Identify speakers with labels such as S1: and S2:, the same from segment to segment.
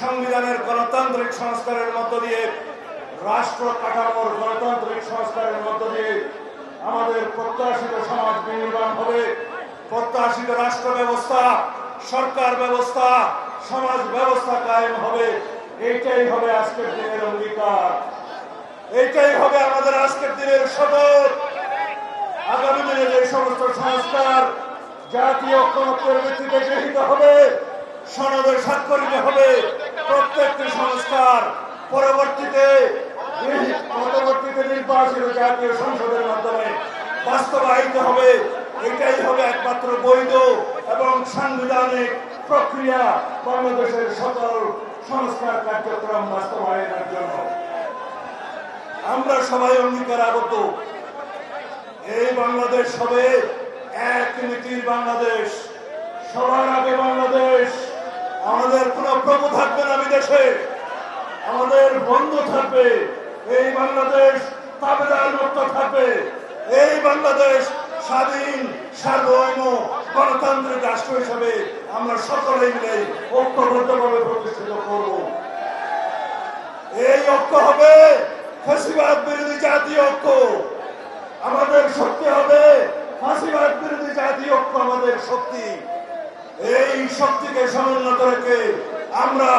S1: সংবিধানের গণতান্ত্রিক সংস্কারের মধ্য দিয়ে, রাষ্ট্র কাঠামোর গণতান্ত্রিক সংস্কারের মধ্য দিয়ে আমাদের প্রত্যাশিত সমাজ বিনির্মাণ হবে, প্রত্যাশিত রাষ্ট্র ব্যবস্থা, সরকার ব্যবস্থা, সমাজ ব্যবস্থা কায়েম হবে। এইটাই হবে আজকের দিনের অঙ্গীকার, এইটাই হবে আমাদের আজকের দিনের শপথ। আগামী দিনে যে সমস্ত সংস্কার জাতীয় ঐক্যমত্যের ভিত্তিতে গৃহীত হবে, সনদে স্বাক্ষরিত হবে, প্রত্যেকটি সংস্কার পরবর্তীতে নির্বাচিত জাতীয় সংসদের মাধ্যমে বাস্তবায়িত হবে। এটাই হবে একমাত্র বৈধ এবং সাংবিধানিক প্রক্রিয়া বাংলাদেশের সকল সংস্কার কার্যক্রম বাস্তবায়নের জন্য। আমরা সবাই অঙ্গীকারাবদ্ধ, এই বাংলাদেশ হবে এক নীতির বাংলাদেশ, সবার আগে বাংলাদেশ। আমাদের কোন প্রভু থাকবে না বিদেশে, আমাদের বন্ধু থাকবে। এই বাংলাদেশ তাবেদার মুক্ত থাকবে। এই বাংলাদেশ স্বাধীন, সার্বভৌম, গণতান্ত্রিক রাষ্ট্র হিসেবে আমরা সকলেই মিলে ঐক্যবদ্ধভাবে প্রতিষ্ঠিত করব। এই ঐক্য হবে ফ্যাসিবাদ বিরোধী জাতীয় ঐক্য, আমাদের শক্তি হবে ফ্যাসিবাদ বিরোধী জাতীয় ঐক্য আমাদের শক্তি। এই শক্তিকে সমুন্নত রেখে আমরা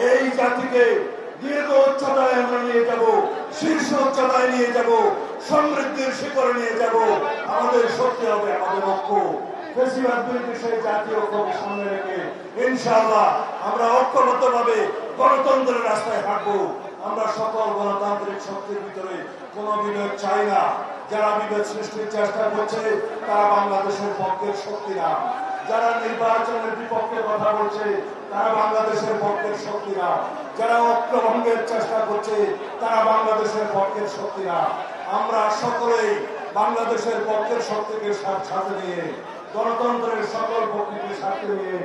S1: এই জাতিকে দীর্ঘ উচ্চতায় আমরা নিয়ে যাব, শীর্ষ উচ্চতায় নিয়ে যাব, সমৃদ্ধির শিখরে নিয়ে যাব। আমাদের শক্তি হবে আমাদের ঐক্য। ফ্যাসিবাদ বিরোধী সেই জাতীয় ঐক্যকে সামনে রেখে ইনশাআল্লাহ আমরা ঐক্যবদ্ধভাবে গণতন্ত্রের রাস্তায় হাঁটবো। আমরা সকল গণতান্ত্রিক শক্তির ভিতরে কোনো বিভেদ চাই না। যারা বিভেদ সৃষ্টির চেষ্টা করছে তারা বাংলাদেশের পক্ষের শক্তি না। যারা নির্বাচনের বিপক্ষে কথা বলছে তারা বাংলাদেশের পক্ষের শক্তি না। যারা ঐক্য ভঙ্গের চেষ্টা করছে তারা বাংলাদেশের পক্ষের শক্তি না। আমরা সকলেই বাংলাদেশের পক্ষের শক্তিকে সাথে নিয়ে, গণতন্ত্রের সকল পক্ষকে সাথে নিয়ে